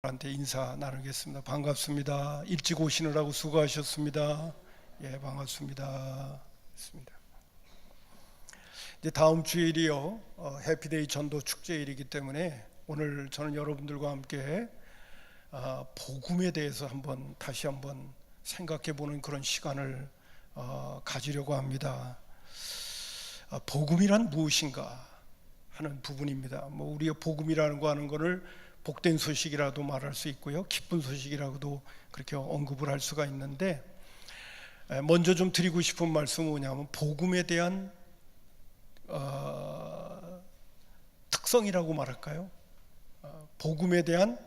한테 인사 나누겠습니다. 반갑습니다. 일찍 오시느라고 수고하셨습니다. 예, 반갑습니다. 이제 다음 주일이요, 해피데이 전도 축제일이기 때문에 오늘 저는 여러분들과 함께 복음에 대해서 다시 한번 생각해보는 그런 시간을 가지려고 합니다. 복음이란 무엇인가 하는 부분입니다. 우리가 복음이라는 거 하는 거를 복된 소식이라도 말할 수 있고요, 기쁜 소식이라고도 그렇게 언급을 할 수가 있는데, 먼저 좀 드리고 싶은 말씀은 뭐냐면 복음에 대한 특성이라고 말할까요? 복음에 대한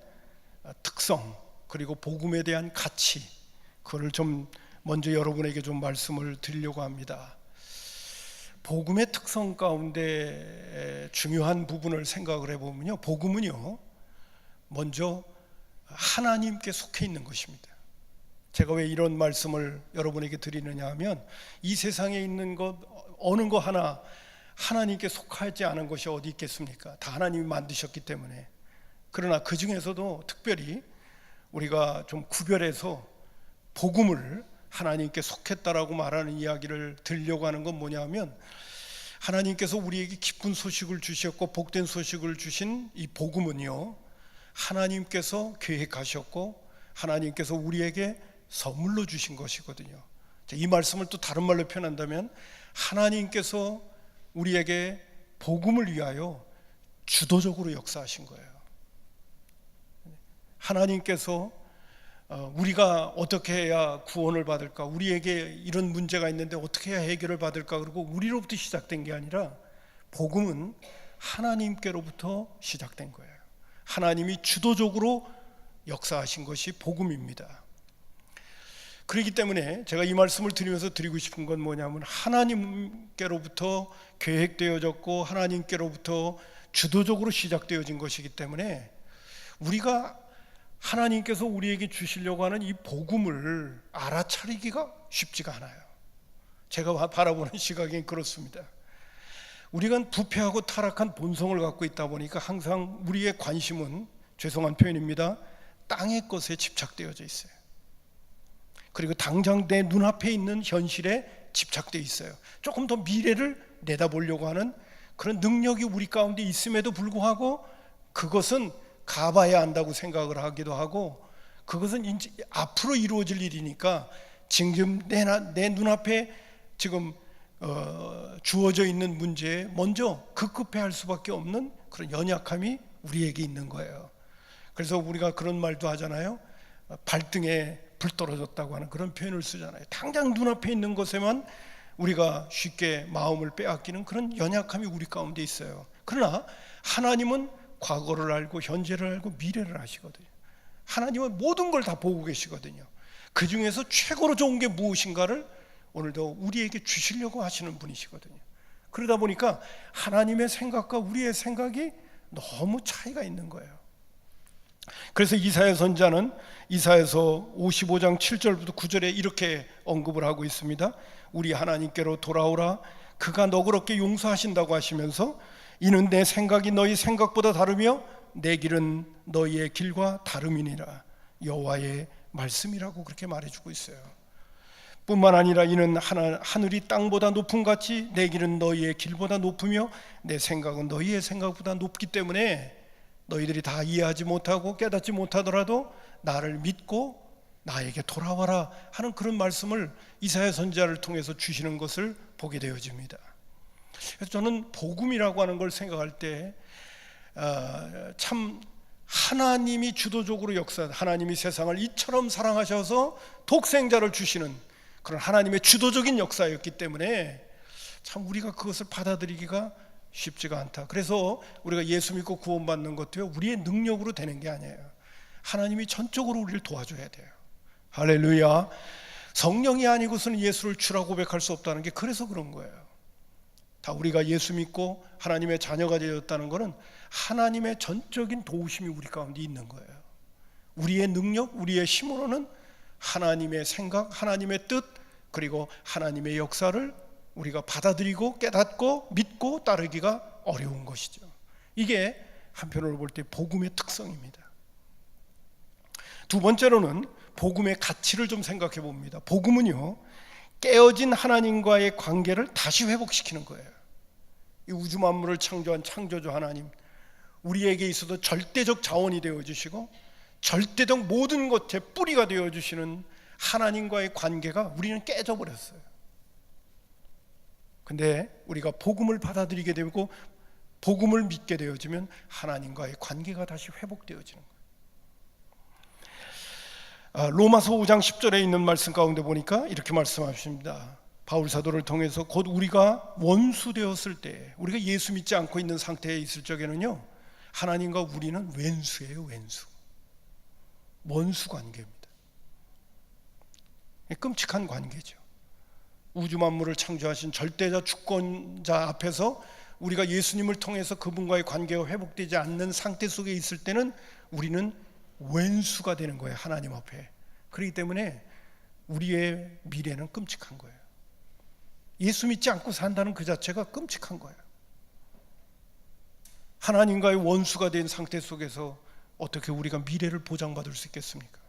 특성, 그리고 복음에 대한 가치, 그거를 좀 먼저 여러분에게 좀 말씀을 드리려고 합니다. 복음의 특성 가운데 중요한 부분을 생각을 해보면요, 복음은요 먼저 하나님께 속해 있는 것입니다. 제가 왜 이런 말씀을 여러분에게 드리느냐 하면, 이 세상에 있는 것 어느 거 하나 하나님께 속하지 않은 것이 어디 있겠습니까? 다 하나님이 만드셨기 때문에. 그러나 그 중에서도 특별히 우리가 좀 구별해서 복음을 하나님께 속했다라고 말하는 이야기를 들려고 하는 건 뭐냐면, 하나님께서 우리에게 기쁜 소식을 주셨고 복된 소식을 주신 이 복음은요, 하나님께서 계획하셨고 하나님께서 우리에게 선물로 주신 것이거든요. 이 말씀을 또 다른 말로 표현한다면, 하나님께서 우리에게 복음을 위하여 주도적으로 역사하신 거예요. 하나님께서 우리가 어떻게 해야 구원을 받을까, 우리에게 이런 문제가 있는데 어떻게 해야 해결을 받을까, 그리고 우리로부터 시작된 게 아니라 복음은 하나님께로부터 시작된 거예요. 하나님이 주도적으로 역사하신 것이 복음입니다. 그렇기 때문에 제가 이 말씀을 드리면서 드리고 싶은 건 뭐냐면, 하나님께로부터 계획되어졌고 하나님께로부터 주도적으로 시작되어진 것이기 때문에 우리가 하나님께서 우리에게 주시려고 하는 이 복음을 알아차리기가 쉽지가 않아요. 제가 바라보는 시각이 그렇습니다. 우리가 부패하고 타락한 본성을 갖고 있다 보니까 항상 우리의 관심은, 죄송한 표현입니다, 땅의 것에 집착되어져 있어요. 그리고 당장 내 눈앞에 있는 현실에 집착되어 있어요. 조금 더 미래를 내다보려고 하는 그런 능력이 우리 가운데 있음에도 불구하고 그것은 가봐야 한다고 생각을 하기도 하고, 그것은 이제 앞으로 이루어질 일이니까 지금 내 눈앞에 지금 주어져 있는 문제에 먼저 급급해할 수밖에 없는 그런 연약함이 우리에게 있는 거예요. 그래서 우리가 그런 말도 하잖아요. 발등에 불 떨어졌다고 하는 그런 표현을 쓰잖아요. 당장 눈앞에 있는 것에만 우리가 쉽게 마음을 빼앗기는 그런 연약함이 우리 가운데 있어요. 그러나 하나님은 과거를 알고 현재를 알고 미래를 아시거든요. 하나님은 모든 걸 다 보고 계시거든요. 그 중에서 최고로 좋은 게 무엇인가를 오늘도 우리에게 주시려고 하시는 분이시거든요. 그러다 보니까 하나님의 생각과 우리의 생각이 너무 차이가 있는 거예요. 그래서 이사야 선지자는 이사야서 55장 7절부터 9절에 이렇게 언급을 하고 있습니다. 우리 하나님께로 돌아오라, 그가 너그럽게 용서하신다고 하시면서, 이는 내 생각이 너희 생각보다 다르며 내 길은 너희의 길과 다름이니라, 여호와의 말씀이라고 그렇게 말해주고 있어요. 뿐만 아니라 이는 하늘이 땅보다 높음 같이 내 길은 너희의 길보다 높으며 내 생각은 너희의 생각보다 높기 때문에 너희들이 다 이해하지 못하고 깨닫지 못하더라도 나를 믿고 나에게 돌아와라 하는 그런 말씀을 이사야 선지자를 통해서 주시는 것을 보게 되어집니다. 그래서 저는 복음이라고 하는 걸 생각할 때 참 하나님이 주도적으로 하나님이 세상을 이처럼 사랑하셔서 독생자를 주시는 그런 하나님의 주도적인 역사였기 때문에 참 우리가 그것을 받아들이기가 쉽지가 않다. 그래서 우리가 예수 믿고 구원받는 것도요, 우리의 능력으로 되는 게 아니에요. 하나님이 전적으로 우리를 도와줘야 돼요. 할렐루야. 성령이 아니고서는 예수를 주라 고백할 수 없다는 게 그래서 그런 거예요. 다 우리가 예수 믿고 하나님의 자녀가 되었다는 것은 하나님의 전적인 도우심이 우리 가운데 있는 거예요. 우리의 능력, 우리의 힘으로는 하나님의 생각, 하나님의 뜻, 그리고 하나님의 역사를 우리가 받아들이고 깨닫고 믿고 따르기가 어려운 것이죠. 이게 한편으로 볼 때 복음의 특성입니다. 두 번째로는 복음의 가치를 좀 생각해 봅니다. 복음은요, 깨어진 하나님과의 관계를 다시 회복시키는 거예요. 이 우주 만물을 창조한 창조주 하나님, 우리에게 있어도 절대적 자원이 되어주시고 절대적 모든 것의 뿌리가 되어주시는 하나님과의 관계가 우리는 깨져버렸어요. 근데 우리가 복음을 받아들이게 되고 복음을 믿게 되어지면 하나님과의 관계가 다시 회복되어지는 거예요. 로마서 5장 10절에 있는 말씀 가운데 보니까 이렇게 말씀하십니다. 바울 사도를 통해서 곧 우리가 원수 되었을 때, 우리가 예수 믿지 않고 있는 상태에 있을 적에는요, 하나님과 우리는 왼수예요. 왼수, 원수 관계입니다. 끔찍한 관계죠. 우주 만물을 창조하신 절대자 주권자 앞에서 우리가 예수님을 통해서 그분과의 관계가 회복되지 않는 상태 속에 있을 때는 우리는 왼수가 되는 거예요, 하나님 앞에. 그렇기 때문에 우리의 미래는 끔찍한 거예요. 예수 믿지 않고 산다는 그 자체가 끔찍한 거예요. 하나님과의 원수가 된 상태 속에서 어떻게 우리가 미래를 보장받을 수 있겠습니까?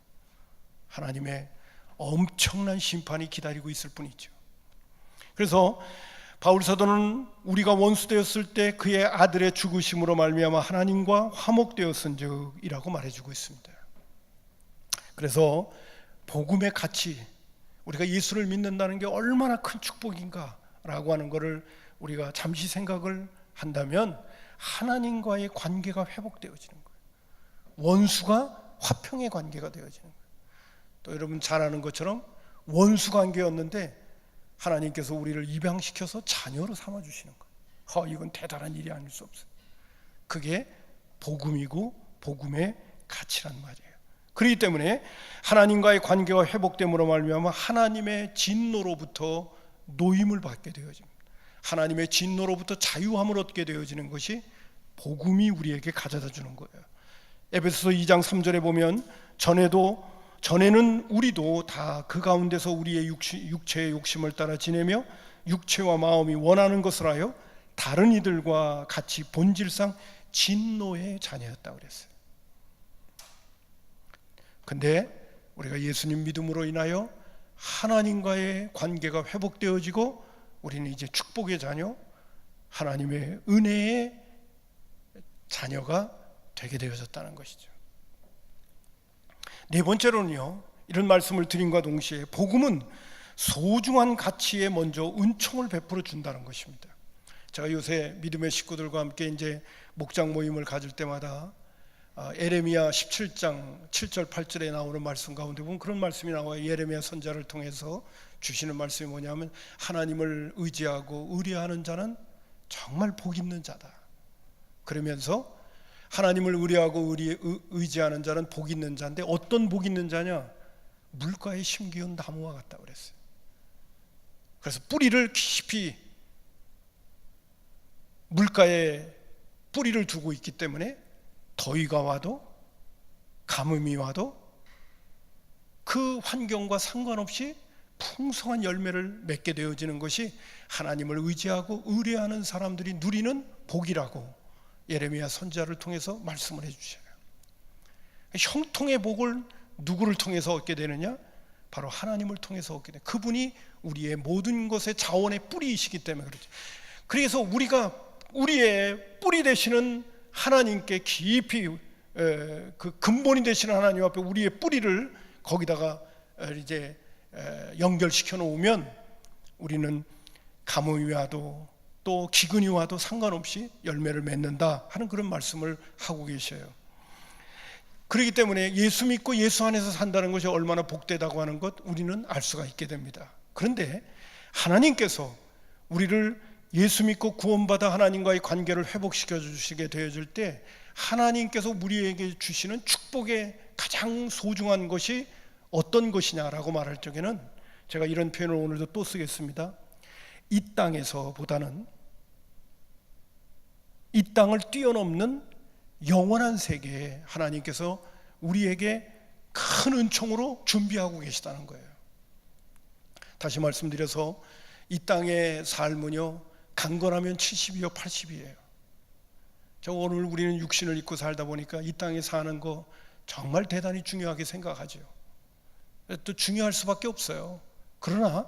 하나님의 엄청난 심판이 기다리고 있을 뿐이죠. 그래서 바울 사도는 우리가 원수 되었을 때 그의 아들의 죽으심으로 말미암아 하나님과 화목되었은즉이라고 말해주고 있습니다. 그래서 복음의 가치, 우리가 예수를 믿는다는 게 얼마나 큰 축복인가라고 하는 것을 우리가 잠시 생각을 한다면 하나님과의 관계가 회복되어지는 거예요. 원수가 화평의 관계가 되어지는 거예요. 또 여러분 잘 아는 것처럼 원수 관계였는데 하나님께서 우리를 입양시켜서 자녀로 삼아주시는 거예요. 이건 대단한 일이 아닐 수 없어요. 그게 복음이고 복음의 가치란 말이에요. 그렇기 때문에 하나님과의 관계가 회복됨으로 말미암아 하나님의 진노로부터 노임을 받게 되어집니다. 하나님의 진노로부터 자유함을 얻게 되어지는 것이 복음이 우리에게 가져다 주는 거예요. 에베소서 2장 3절에 보면 전에는 우리도 다 그 가운데서 우리의 육체의 욕심을 따라 지내며 육체와 마음이 원하는 것을 하여 다른 이들과 같이 본질상 진노의 자녀였다고 그랬어요. 근데 우리가 예수님 믿음으로 인하여 하나님과의 관계가 회복되어지고 우리는 이제 축복의 자녀, 하나님의 은혜의 자녀가 되게 되어졌다는 것이죠. 네 번째로는요, 이런 말씀을 드림과 동시에 복음은 소중한 가치에 먼저 은총을 베풀어 준다는 것입니다. 제가 요새 믿음의 식구들과 함께 이제 목장 모임을 가질 때마다 예레미야 17장 7절 8절에 나오는 말씀 가운데 보면 그런 말씀이 나와요. 예레미야 선지자를 통해서 주시는 말씀이 뭐냐면 하나님을 의지하고 의뢰하는 자는 정말 복 있는 자다. 그러면서 하나님을 의뢰하고 의지하는 자는 복 있는 자인데 어떤 복 있는 자냐? 물가에 심기운 나무와 같다 그랬어요. 그래서 뿌리를 깊이 물가에 뿌리를 두고 있기 때문에 더위가 와도 가뭄이 와도 그 환경과 상관없이 풍성한 열매를 맺게 되어지는 것이 하나님을 의지하고 의뢰하는 사람들이 누리는 복이라고 예레미야 선지자를 통해서 말씀을 해주셔요. 형통의 복을 누구를 통해서 얻게 되느냐? 바로 하나님을 통해서 얻게 돼요. 그분이 우리의 모든 것의 자원의 뿌리이시기 때문에 그렇죠. 그래서 우리가 우리의 뿌리 되시는 하나님께 깊이 그 근본이 되시는 하나님 앞에 우리의 뿌리를 거기다가 이제 연결시켜 놓으면 우리는 가뭄이 와도 또 기근이 와도 상관없이 열매를 맺는다 하는 그런 말씀을 하고 계셔요. 그렇기 때문에 예수 믿고 예수 안에서 산다는 것이 얼마나 복되다고 하는 것 우리는 알 수가 있게 됩니다. 그런데 하나님께서 우리를 예수 믿고 구원받아 하나님과의 관계를 회복시켜 주시게 되어질 때 하나님께서 우리에게 주시는 축복의 가장 소중한 것이 어떤 것이냐라고 말할 적에는 제가 이런 표현을 오늘도 또 쓰겠습니다. 이 땅에서보다는 이 땅을 뛰어넘는 영원한 세계에 하나님께서 우리에게 큰 은총으로 준비하고 계시다는 거예요. 다시 말씀드려서 이 땅의 삶은요 강건하면 70이요 80이에요. 오늘 우리는 육신을 입고 살다 보니까 이 땅에 사는 거 정말 대단히 중요하게 생각하죠. 또 중요할 수밖에 없어요. 그러나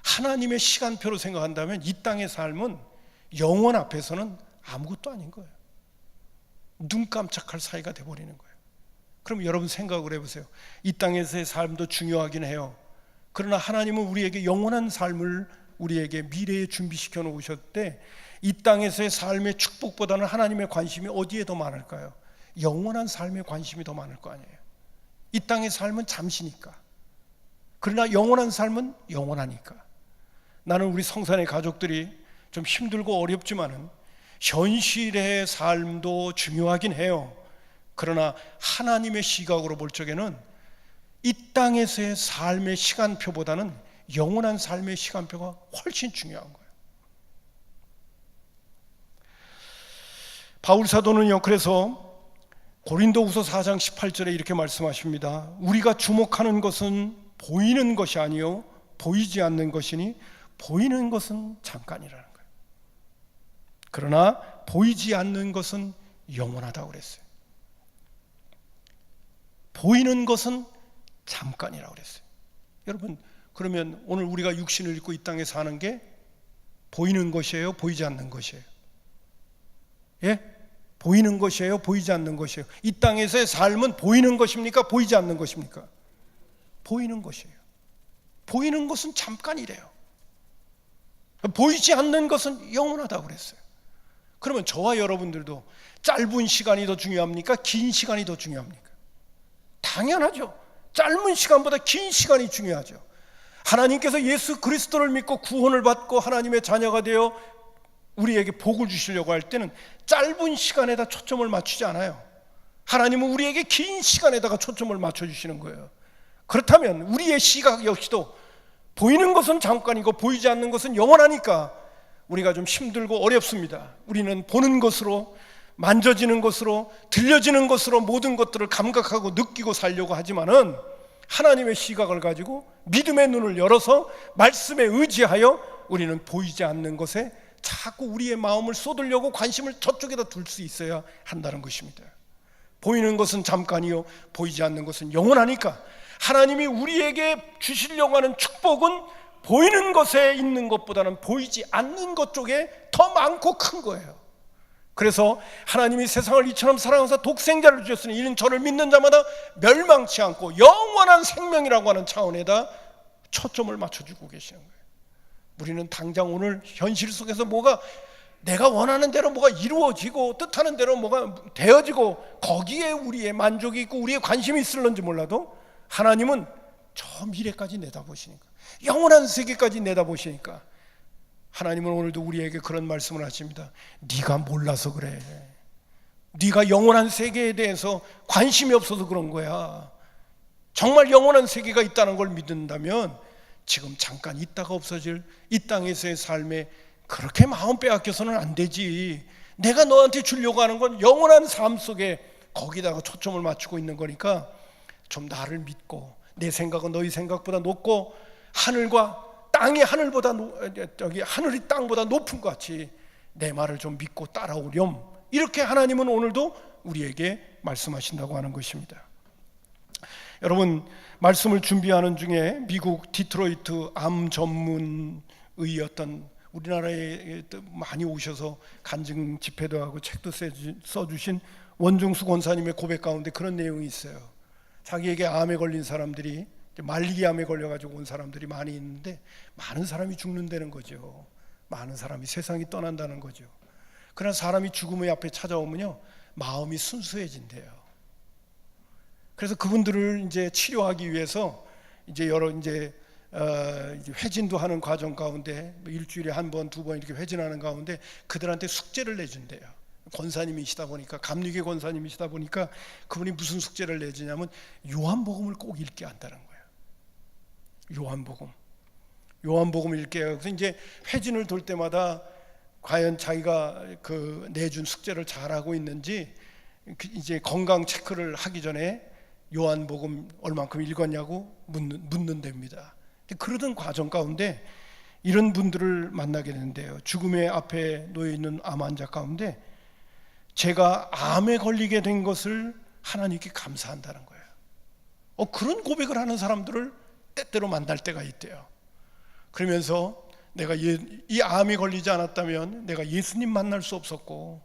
하나님의 시간표로 생각한다면 이 땅의 삶은 영원 앞에서는 아무것도 아닌 거예요. 눈 깜짝할 사이가 돼버리는 거예요. 그럼 여러분 생각을 해보세요. 이 땅에서의 삶도 중요하긴 해요. 그러나 하나님은 우리에게 영원한 삶을 우리에게 미래에 준비시켜 놓으셨대. 이 땅에서의 삶의 축복보다는 하나님의 관심이 어디에 더 많을까요? 영원한 삶에 관심이 더 많을 거 아니에요. 이 땅의 삶은 잠시니까. 그러나 영원한 삶은 영원하니까. 나는 우리 성산의 가족들이 좀 힘들고 어렵지만은 현실의 삶도 중요하긴 해요. 그러나 하나님의 시각으로 볼 적에는 이 땅에서의 삶의 시간표보다는 영원한 삶의 시간표가 훨씬 중요한 거예요. 바울 사도는요, 그래서 고린도후서 4장 18절에 이렇게 말씀하십니다. 우리가 주목하는 것은 보이는 것이 아니요 보이지 않는 것이니 보이는 것은 잠깐이라는 거예요. 그러나 보이지 않는 것은 영원하다고 그랬어요. 보이는 것은 잠깐이라고 그랬어요. 여러분, 그러면 오늘 우리가 육신을 입고 이 땅에 사는 게 보이는 것이에요, 보이지 않는 것이에요? 예? 보이는 것이에요, 보이지 않는 것이에요? 이 땅에서의 삶은 보이는 것입니까, 보이지 않는 것입니까? 보이는 것이에요. 보이는 것은 잠깐이래요. 보이지 않는 것은 영원하다고 그랬어요. 그러면 저와 여러분들도 짧은 시간이 더 중요합니까, 긴 시간이 더 중요합니까? 당연하죠. 짧은 시간보다 긴 시간이 중요하죠. 하나님께서 예수 그리스도를 믿고 구원을 받고 하나님의 자녀가 되어 우리에게 복을 주시려고 할 때는 짧은 시간에다 초점을 맞추지 않아요. 하나님은 우리에게 긴 시간에다가 초점을 맞춰주시는 거예요. 그렇다면 우리의 시각 역시도 보이는 것은 잠깐이고 보이지 않는 것은 영원하니까 우리가 좀 힘들고 어렵습니다. 우리는 보는 것으로, 만져지는 것으로, 들려지는 것으로 모든 것들을 감각하고 느끼고 살려고 하지만은 하나님의 시각을 가지고 믿음의 눈을 열어서 말씀에 의지하여 우리는 보이지 않는 것에 자꾸 우리의 마음을 쏟으려고 관심을 저쪽에다 둘 수 있어야 한다는 것입니다. 보이는 것은 잠깐이요 보이지 않는 것은 영원하니까 하나님이 우리에게 주시려고 하는 축복은 보이는 것에 있는 것보다는 보이지 않는 것 쪽에 더 많고 큰 거예요. 그래서 하나님이 세상을 이처럼 사랑하사 독생자를 주셨으니 이는 저를 믿는 자마다 멸망치 않고 영원한 생명이라고 하는 차원에다 초점을 맞춰주고 계시는 거예요. 우리는 당장 오늘 현실 속에서 뭐가 내가 원하는 대로 뭐가 이루어지고 뜻하는 대로 뭐가 되어지고 거기에 우리의 만족이 있고 우리의 관심이 있을런지 몰라도 하나님은 저 미래까지 내다보시니까, 영원한 세계까지 내다보시니까 하나님은 오늘도 우리에게 그런 말씀을 하십니다. 네가 몰라서 그래. 네가 영원한 세계에 대해서 관심이 없어서 그런 거야. 정말 영원한 세계가 있다는 걸 믿는다면 지금 잠깐 있다가 없어질 이 땅에서의 삶에 그렇게 마음 빼앗겨서는 안 되지. 내가 너한테 주려고 하는 건 영원한 삶 속에 거기다가 초점을 맞추고 있는 거니까 좀 나를 믿고, 내 생각은 너희 생각보다 높고 하늘과 땅이 하늘보다 하늘이 땅보다 높은 것 같이 내 말을 좀 믿고 따라오렴. 이렇게 하나님은 오늘도 우리에게 말씀하신다고 하는 것입니다. 여러분, 말씀을 준비하는 중에 미국 디트로이트 암 전문의였던 우리나라에 많이 오셔서 간증 집회도 하고 책도 써주신 원중수 권사님의 고백 가운데 그런 내용이 있어요. 자기에게 암에 걸린 사람들이, 말기암에 걸려가지고 온 사람들이 많이 있는데 많은 사람이 죽는다는 거죠. 많은 사람이 세상이 떠난다는 거죠. 그러나 사람이 죽음의 앞에 찾아오면요, 마음이 순수해진대요. 그래서 그분들을 이제 치료하기 위해서 이제 여러 회진도 하는 과정 가운데 일주일에 한 번, 두 번 이렇게 회진하는 가운데 그들한테 숙제를 내준대요. 권사님이시다 보니까, 감리교 권사님이시다 보니까 그분이 무슨 숙제를 내주냐면 요한복음을 꼭 읽게 한다는 거예요. 요한복음 읽게 해요. 그래서 이제 회진을 돌 때마다 과연 자기가 그 내준 숙제를 잘하고 있는지 이제 건강 체크를 하기 전에 요한복음 얼만큼 읽었냐고 묻는답니다. 그러던 과정 가운데 이런 분들을 만나게 되는데요. 죽음의 앞에 놓여 있는 암 환자 가운데 제가 암에 걸리게 된 것을 하나님께 감사한다는 거예요. 그런 고백을 하는 사람들을 때때로 만날 때가 있대요. 그러면서 내가 이 암이 걸리지 않았다면 내가 예수님 만날 수 없었고,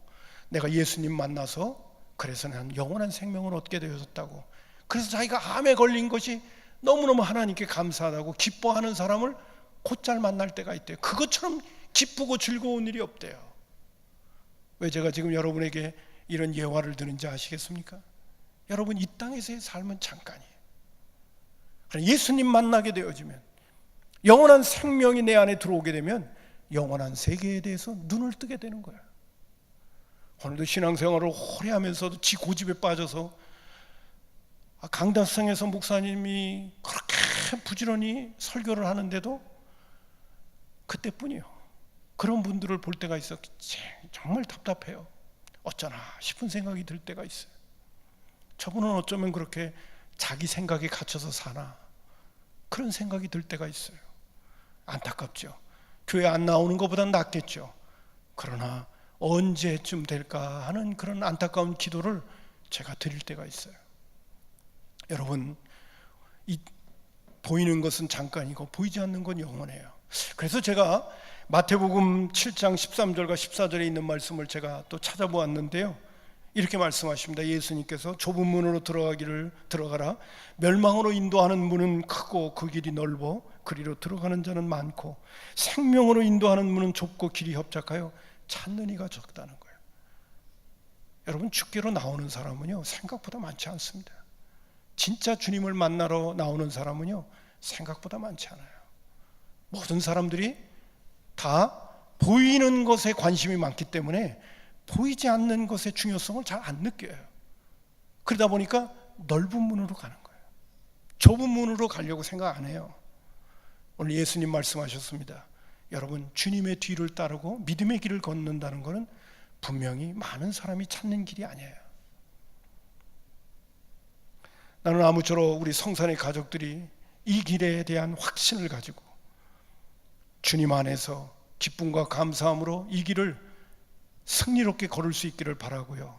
내가 예수님 만나서 그래서 난 영원한 생명을 얻게 되었다고. 그래서 자기가 암에 걸린 것이 너무너무 하나님께 감사하다고 기뻐하는 사람을 곧잘 만날 때가 있대요. 그것처럼 기쁘고 즐거운 일이 없대요. 왜 제가 지금 여러분에게 이런 예화를 드는지 아시겠습니까? 여러분, 이 땅에서의 삶은 잠깐이에요. 예수님 만나게 되어지면, 영원한 생명이 내 안에 들어오게 되면 영원한 세계에 대해서 눈을 뜨게 되는 거예요. 오늘도 신앙생활을 오래 하면서도 지 고집에 빠져서 강다성에서 목사님이 그렇게 부지런히 설교를 하는데도 그때뿐이요. 그런 분들을 볼 때가 있어 정말 답답해요. 어쩌나 싶은 생각이 들 때가 있어요. 저분은 어쩌면 그렇게 자기 생각에 갇혀서 사나, 그런 생각이 들 때가 있어요. 안타깝죠. 교회 안 나오는 것보단 낫겠죠. 그러나 언제쯤 될까 하는 그런 안타까운 기도를 제가 드릴 때가 있어요. 여러분, 이 보이는 것은 잠깐이고 보이지 않는 건 영원해요. 그래서 제가 마태복음 7장 13절과 14절에 있는 말씀을 제가 또 찾아보았는데요, 이렇게 말씀하십니다. 예수님께서 좁은 문으로 들어가라. 멸망으로 인도하는 문은 크고 그 길이 넓어 그리로 들어가는 자는 많고, 생명으로 인도하는 문은 좁고 길이 협착하여 찾는 이가 적다는 거예요. 여러분, 주께로 나오는 사람은요 생각보다 많지 않습니다. 진짜 주님을 만나러 나오는 사람은요 생각보다 많지 않아요. 모든 사람들이 다 보이는 것에 관심이 많기 때문에 보이지 않는 것의 중요성을 잘 안 느껴요. 그러다 보니까 넓은 문으로 가는 거예요. 좁은 문으로 가려고 생각 안 해요. 오늘 예수님 말씀하셨습니다. 여러분, 주님의 뒤를 따르고 믿음의 길을 걷는다는 것은 분명히 많은 사람이 찾는 길이 아니에요. 나는 아무쪼록 우리 성산의 가족들이 이 길에 대한 확신을 가지고 주님 안에서 기쁨과 감사함으로 이 길을 승리롭게 걸을 수 있기를 바라고요.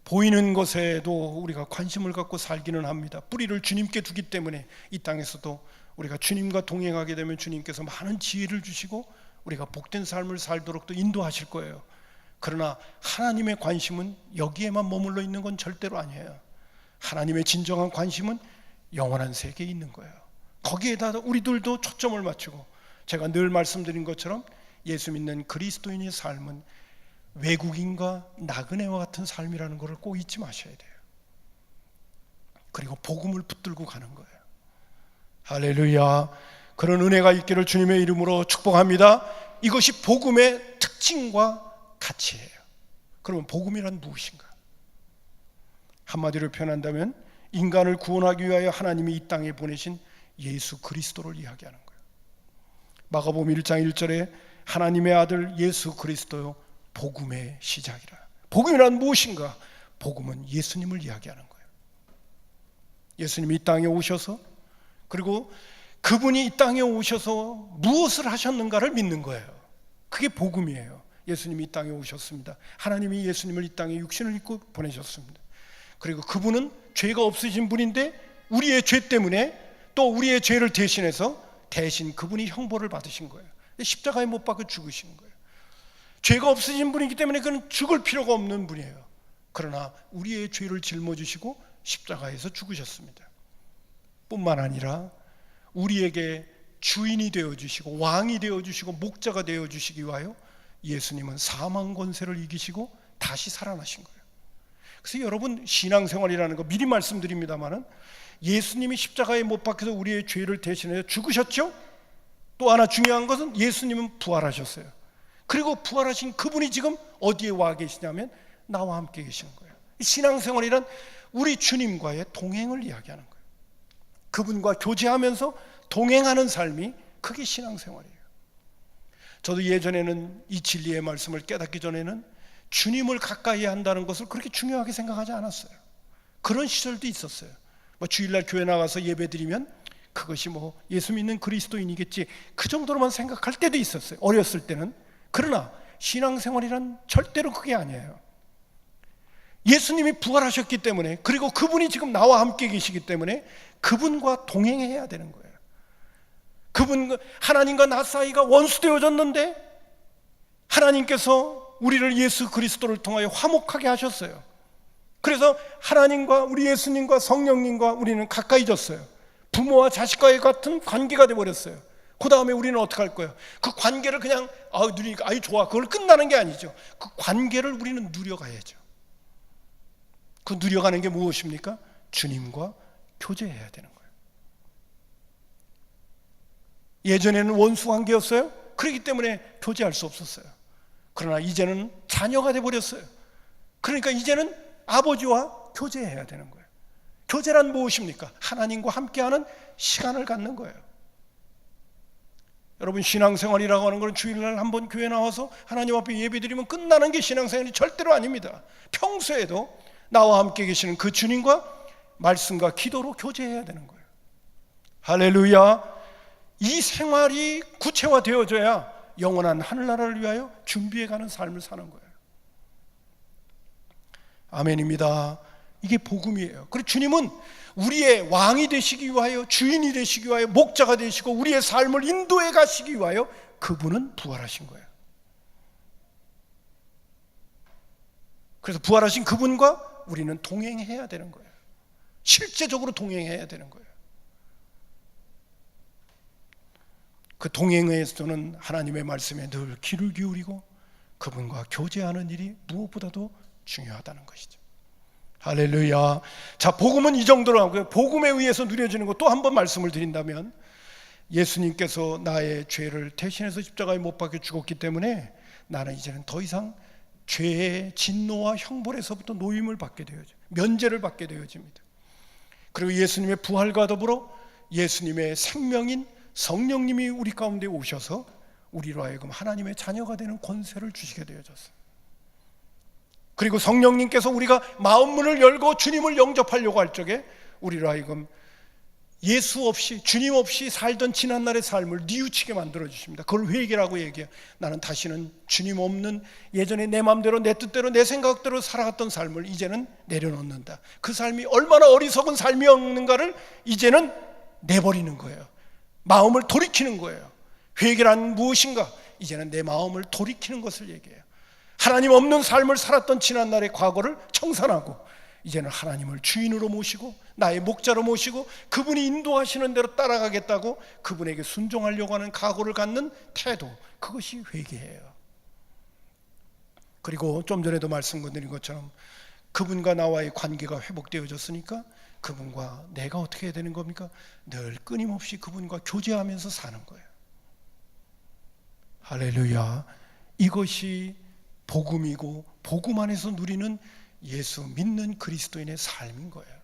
보이는 것에도 우리가 관심을 갖고 살기는 합니다. 뿌리를 주님께 두기 때문에 이 땅에서도 우리가 주님과 동행하게 되면 주님께서 많은 지혜를 주시고 우리가 복된 삶을 살도록 또 인도하실 거예요. 그러나 하나님의 관심은 여기에만 머물러 있는 건 절대로 아니에요. 하나님의 진정한 관심은 영원한 세계에 있는 거예요. 거기에다 우리들도 초점을 맞추고, 제가 늘 말씀드린 것처럼 예수 믿는 그리스도인의 삶은 외국인과 나그네와 같은 삶이라는 것을 꼭 잊지 마셔야 돼요. 그리고 복음을 붙들고 가는 거예요. 할렐루야. 그런 은혜가 있기를 주님의 이름으로 축복합니다. 이것이 복음의 특징과 가치예요. 그러면 복음이란 무엇인가? 한마디로 표현한다면 인간을 구원하기 위하여 하나님이 이 땅에 보내신 예수 그리스도를 이야기하는 거예요. 마가복음 1장 1절에 하나님의 아들 예수 그리스도요 복음의 시작이라. 복음이란 무엇인가? 복음은 예수님을 이야기하는 거예요. 예수님이 이 땅에 오셔서, 그리고 그분이 이 땅에 오셔서 무엇을 하셨는가를 믿는 거예요. 그게 복음이에요. 예수님이 이 땅에 오셨습니다. 하나님이 예수님을 이 땅에 육신을 입고 보내셨습니다. 그리고 그분은 죄가 없으신 분인데 우리의 죄 때문에 또 우리의 죄를 대신해서 대신 그분이 형벌을 받으신 거예요. 십자가에 못 박혀 죽으신 거예요. 죄가 없으신 분이기 때문에 그는 죽을 필요가 없는 분이에요. 그러나 우리의 죄를 짊어지시고 십자가에서 죽으셨습니다. 뿐만 아니라 우리에게 주인이 되어주시고 왕이 되어주시고 목자가 되어주시기 위하여 예수님은 사망 권세를 이기시고 다시 살아나신 거예요. 그래서 여러분, 신앙생활이라는 거 미리 말씀드립니다마는 예수님이 십자가에 못 박혀서 우리의 죄를 대신해서 죽으셨죠? 또 하나 중요한 것은 예수님은 부활하셨어요. 그리고 부활하신 그분이 지금 어디에 와 계시냐면 나와 함께 계시는 거예요. 신앙생활이란 우리 주님과의 동행을 이야기하는 거예요. 그분과 교제하면서 동행하는 삶이, 그게 신앙생활이에요. 저도 예전에는 이 진리의 말씀을 깨닫기 전에는 주님을 가까이 한다는 것을 그렇게 중요하게 생각하지 않았어요. 그런 시절도 있었어요. 주일날 교회 나가서 예배드리면 그것이 예수 믿는 그리스도인이겠지, 그 정도로만 생각할 때도 있었어요, 어렸을 때는. 그러나 신앙생활이란 절대로 그게 아니에요. 예수님이 부활하셨기 때문에, 그리고 그분이 지금 나와 함께 계시기 때문에 그분과 동행해야 되는 거예요. 하나님과 나 사이가 원수되어졌는데 하나님께서 우리를 예수 그리스도를 통하여 화목하게 하셨어요. 그래서 하나님과 우리 예수님과 성령님과 우리는 가까이졌어요. 부모와 자식과의 같은 관계가 되어버렸어요. 그 다음에 우리는 어떻게 할 거예요? 그 관계를 그냥 누리니까 좋아, 그걸 끝나는 게 아니죠. 그 관계를 우리는 누려가야죠. 그 누려가는 게 무엇입니까? 주님과 교제해야 되는 거예요. 예전에는 원수 관계였어요. 그렇기 때문에 교제할 수 없었어요. 그러나 이제는 자녀가 되어버렸어요. 그러니까 이제는 아버지와 교제해야 되는 거예요. 교제란 무엇입니까? 하나님과 함께하는 시간을 갖는 거예요. 여러분, 신앙생활이라고 하는 건 주일날 한번 교회 나와서 하나님 앞에 예배드리면 끝나는 게 신앙생활이 절대로 아닙니다. 평소에도 나와 함께 계시는 그 주님과 말씀과 기도로 교제해야 되는 거예요. 할렐루야. 이 생활이 구체화되어져야 영원한 하늘나라를 위하여 준비해가는 삶을 사는 거예요. 아멘입니다. 이게 복음이에요. 그리고 주님은 우리의 왕이 되시기 위하여, 주인이 되시기 위하여, 목자가 되시고 우리의 삶을 인도해 가시기 위하여 그분은 부활하신 거예요. 그래서 부활하신 그분과 우리는 동행해야 되는 거예요. 실제적으로 동행해야 되는 거예요. 그 동행에서는 하나님의 말씀에 늘 귀를 기울이고 그분과 교제하는 일이 무엇보다도 중요하다는 것이죠. 할렐루야. 자, 복음은 이 정도로 하고요. 복음에 의해서 누려지는 것 또 한 번 말씀을 드린다면, 예수님께서 나의 죄를 대신해서 십자가에 못 박혀 죽었기 때문에 나는 이제는 더 이상 죄의 진노와 형벌에서부터 노임을 받게 되어져, 면제를 받게 되어집니다. 그리고 예수님의 부활과 더불어 예수님의 생명인 성령님이 우리 가운데 오셔서 우리로 하여금 하나님의 자녀가 되는 권세를 주시게 되어졌어요. 그리고 성령님께서 우리가 마음문을 열고 주님을 영접하려고 할 적에 우리로 하여금 예수 없이, 주님 없이 살던 지난날의 삶을 뉘우치게 만들어 주십니다. 그걸 회개라고 얘기해요. 나는 다시는 주님 없는 예전에 내 마음대로, 내 뜻대로, 내 생각대로 살아갔던 삶을 이제는 내려놓는다. 그 삶이 얼마나 어리석은 삶이었는가를 이제는 내버리는 거예요. 마음을 돌이키는 거예요. 회개란 무엇인가? 이제는 내 마음을 돌이키는 것을 얘기해요. 하나님 없는 삶을 살았던 지난날의 과거를 청산하고 이제는 하나님을 주인으로 모시고 나의 목자로 모시고 그분이 인도하시는 대로 따라가겠다고 그분에게 순종하려고 하는 각오를 갖는 태도, 그것이 회개예요. 그리고 좀 전에도 말씀드린 것처럼 그분과 나와의 관계가 회복되어졌으니까 그분과 내가 어떻게 해야 되는 겁니까? 늘 끊임없이 그분과 교제하면서 사는 거예요. 할렐루야. 이것이 복음이고 복음 안에서 누리는 예수 믿는 그리스도인의 삶인 거예요.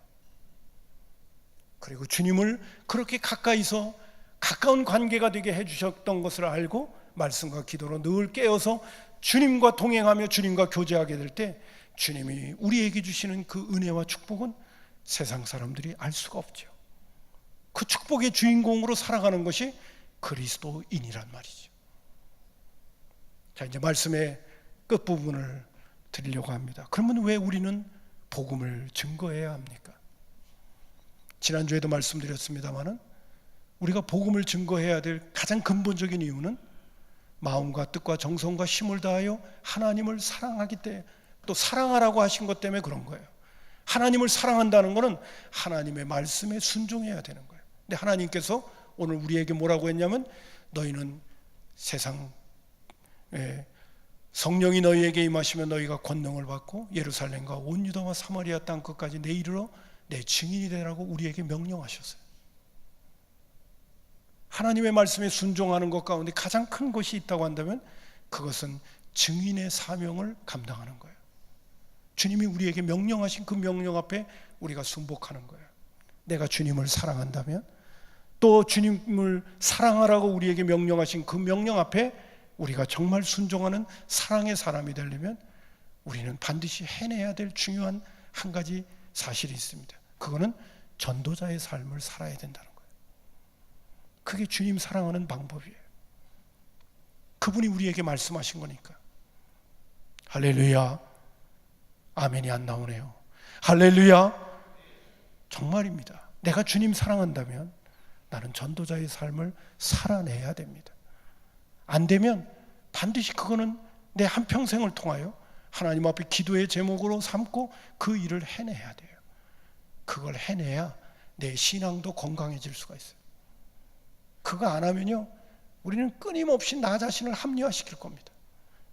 그리고 주님을 그렇게 가까이서 가까운 관계가 되게 해주셨던 것을 알고 말씀과 기도로 늘 깨어서 주님과 동행하며 주님과 교제하게 될 때 주님이 우리에게 주시는 그 은혜와 축복은 세상 사람들이 알 수가 없죠. 그 축복의 주인공으로 살아가는 것이 그리스도인이란 말이죠. 자, 이제 말씀의 끝부분을 드리려고 합니다. 그러면 왜 우리는 복음을 증거해야 합니까? 지난주에도 말씀드렸습니다마는 우리가 복음을 증거해야 될 가장 근본적인 이유는 마음과 뜻과 정성과 힘을 다하여 하나님을 사랑하기 때문에, 또 사랑하라고 하신 것 때문에 그런 거예요. 하나님을 사랑한다는 것은 하나님의 말씀에 순종해야 되는 거예요. 근데 하나님께서 오늘 우리에게 뭐라고 했냐면, 너희는 세상 성령이 너희에게 임하시면 너희가 권능을 받고 예루살렘과 온 유다와 사마리아 땅 끝까지 내 이르러 내 증인이 되라고 우리에게 명령하셨어요. 하나님의 말씀에 순종하는 것 가운데 가장 큰 것이 있다고 한다면 그것은 증인의 사명을 감당하는 거예요. 주님이 우리에게 명령하신 그 명령 앞에 우리가 순복하는 거예요. 내가 주님을 사랑한다면, 또 주님을 사랑하라고 우리에게 명령하신 그 명령 앞에 우리가 정말 순종하는 사랑의 사람이 되려면 우리는 반드시 해내야 될 중요한 한 가지 사실이 있습니다. 그거는 전도자의 삶을 살아야 된다는 거예요. 그게 주님 사랑하는 방법이에요. 그분이 우리에게 말씀하신 거니까. 할렐루야. 아멘이 안 나오네요. 할렐루야. 정말입니다. 내가 주님 사랑한다면 나는 전도자의 삶을 살아내야 됩니다. 안 되면 반드시 그거는 내 한평생을 통하여 하나님 앞에 기도의 제목으로 삼고 그 일을 해내야 돼요. 그걸 해내야 내 신앙도 건강해질 수가 있어요. 그거 안 하면요, 우리는 끊임없이 나 자신을 합리화시킬 겁니다.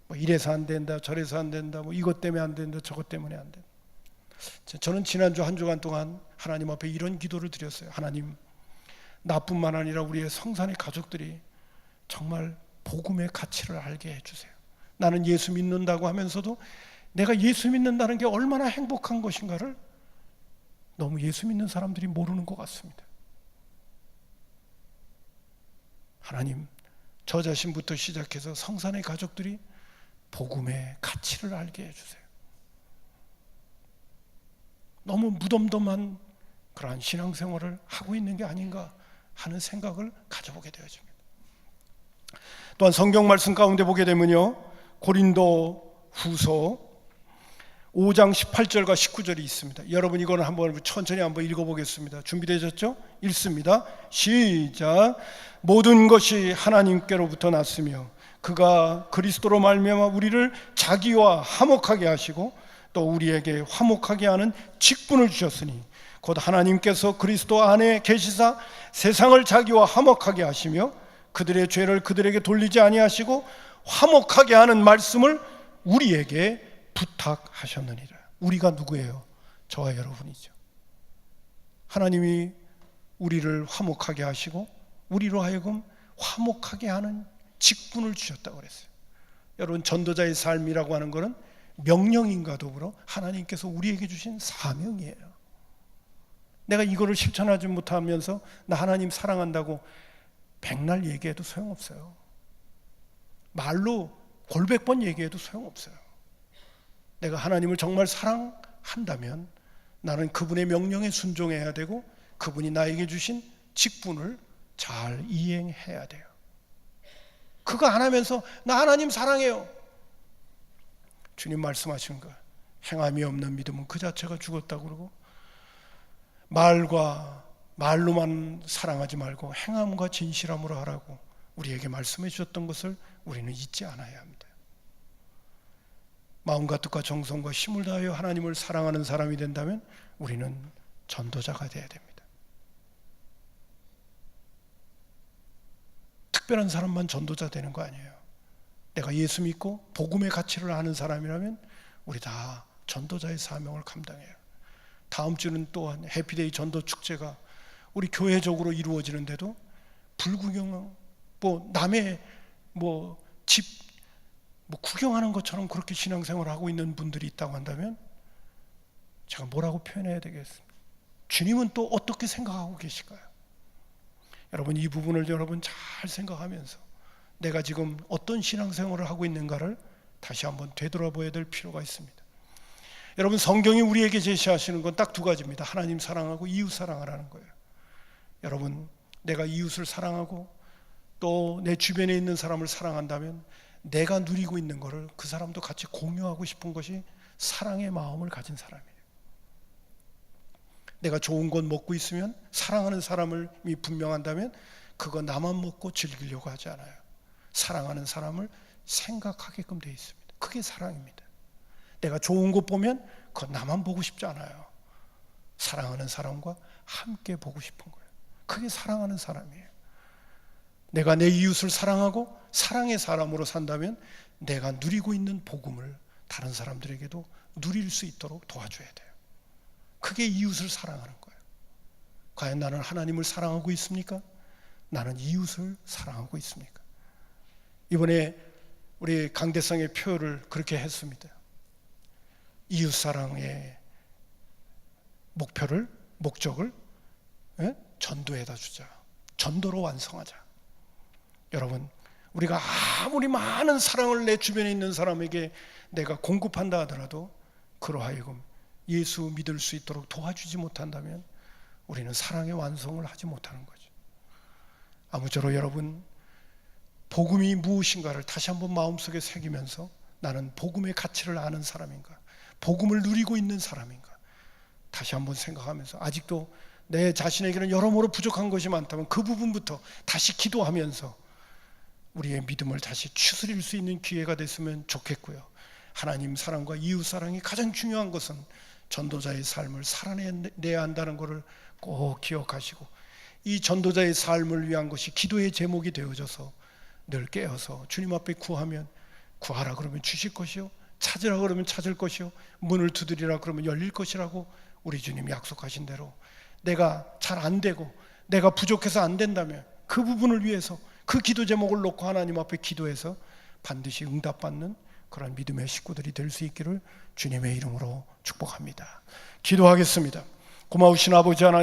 뭐 이래서 안 된다, 저래서 안 된다, 뭐 이것 때문에 안 된다, 저것 때문에 안 된다. 저는 지난주 한 주간 동안 하나님 앞에 이런 기도를 드렸어요. 하나님, 나뿐만 아니라 우리의 성산의 가족들이 정말 복음의 가치를 알게 해주세요. 나는 예수 믿는다고 하면서도 내가 예수 믿는다는 게 얼마나 행복한 것인가를 너무 예수 믿는 사람들이 모르는 것 같습니다. 하나님, 저 자신부터 시작해서 성산의 가족들이 복음의 가치를 알게 해주세요. 너무 무덤덤한 그러한 신앙생활을 하고 있는 게 아닌가 하는 생각을 가져보게 되어집니다. 또한 성경 말씀 가운데 보게 되면요, 고린도 후서 5장 18절과 19절이 있습니다. 여러분 이거는 한번 천천히 한번 읽어보겠습니다. 준비되셨죠? 읽습니다. 시작. 모든 것이 하나님께로부터 났으며 그가 그리스도로 말미암아 우리를 자기와 화목하게 하시고 또 우리에게 화목하게 하는 직분을 주셨으니 곧 하나님께서 그리스도 안에 계시사 세상을 자기와 화목하게 하시며 그들의 죄를 그들에게 돌리지 아니하시고 화목하게 하는 말씀을 우리에게 부탁하셨느니라. 우리가 누구예요? 저와 여러분이죠. 하나님이 우리를 화목하게 하시고 우리로 하여금 화목하게 하는 직분을 주셨다고 그랬어요. 여러분, 전도자의 삶이라고 하는 것은 명령인과 더불어 하나님께서 우리에게 주신 사명이에요. 내가 이거를 실천하지 못하면서 나 하나님 사랑한다고 백날 얘기해도 소용없어요. 말로 골백 번 얘기해도 소용없어요. 내가 하나님을 정말 사랑한다면 나는 그분의 명령에 순종해야 되고 그분이 나에게 주신 직분을 잘 이행해야 돼요. 그거 안 하면서 나 하나님 사랑해요. 주님 말씀하신 거, 행함이 없는 믿음은 그 자체가 죽었다고 그러고, 말로만 사랑하지 말고 행함과 진실함으로 하라고 우리에게 말씀해 주셨던 것을 우리는 잊지 않아야 합니다. 마음과 뜻과 정성과 힘을 다하여 하나님을 사랑하는 사람이 된다면 우리는 전도자가 되어야 됩니다. 특별한 사람만 전도자 되는 거 아니에요. 내가 예수 믿고 복음의 가치를 아는 사람이라면 우리 다 전도자의 사명을 감당해요. 다음 주는 또한 해피데이 전도 축제가 우리 교회적으로 이루어지는데도 불구경, 남의 집 구경하는 것처럼 그렇게 신앙생활을 하고 있는 분들이 있다고 한다면 제가 뭐라고 표현해야 되겠습니까? 주님은 또 어떻게 생각하고 계실까요? 여러분, 이 부분을 여러분 잘 생각하면서 내가 지금 어떤 신앙생활을 하고 있는가를 다시 한번 되돌아봐야 될 필요가 있습니다. 여러분, 성경이 우리에게 제시하시는 건 딱 두 가지입니다. 하나님 사랑하고 이웃 사랑하라는 거예요. 여러분, 내가 이웃을 사랑하고 또 내 주변에 있는 사람을 사랑한다면 내가 누리고 있는 것을 그 사람도 같이 공유하고 싶은 것이 사랑의 마음을 가진 사람이에요. 내가 좋은 것 먹고 있으면 사랑하는 사람이 분명한다면 그거 나만 먹고 즐기려고 하지 않아요. 사랑하는 사람을 생각하게끔 되어 있습니다. 그게 사랑입니다. 내가 좋은 것 보면 그거 나만 보고 싶지 않아요. 사랑하는 사람과 함께 보고 싶은 거예요. 그게 사랑하는 사람이에요. 내가 내 이웃을 사랑하고 사랑의 사람으로 산다면 내가 누리고 있는 복음을 다른 사람들에게도 누릴 수 있도록 도와줘야 돼요. 그게 이웃을 사랑하는 거예요. 과연 나는 하나님을 사랑하고 있습니까? 나는 이웃을 사랑하고 있습니까? 이번에 우리 강대상의 표를 그렇게 했습니다. 이웃 사랑의 목적을 전도에다 주자. 전도로 완성하자. 여러분, 우리가 아무리 많은 사랑을 내 주변에 있는 사람에게 내가 공급한다 하더라도 그로 하여금 예수 믿을 수 있도록 도와주지 못한다면 우리는 사랑의 완성을 하지 못하는 거죠. 아무쪼록 여러분, 복음이 무엇인가를 다시 한번 마음속에 새기면서 나는 복음의 가치를 아는 사람인가, 복음을 누리고 있는 사람인가? 다시 한번 생각하면서 아직도 내 자신에게는 여러모로 부족한 것이 많다면 그 부분부터 다시 기도하면서 우리의 믿음을 다시 추스릴 수 있는 기회가 됐으면 좋겠고요. 하나님 사랑과 이웃 사랑이 가장 중요한 것은 전도자의 삶을 살아내야 한다는 것을 꼭 기억하시고, 이 전도자의 삶을 위한 것이 기도의 제목이 되어져서 늘 깨어서 주님 앞에 구하면 구하라 그러면 주실 것이요, 찾으라 그러면 찾을 것이요, 문을 두드리라 그러면 열릴 것이라고 우리 주님이 약속하신 대로 내가 잘 안 되고 내가 부족해서 안 된다면 그 부분을 위해서 그 기도 제목을 놓고 하나님 앞에 기도해서 반드시 응답받는 그런 믿음의 식구들이 될 수 있기를 주님의 이름으로 축복합니다. 기도하겠습니다. 고마우신 아버지 하나님,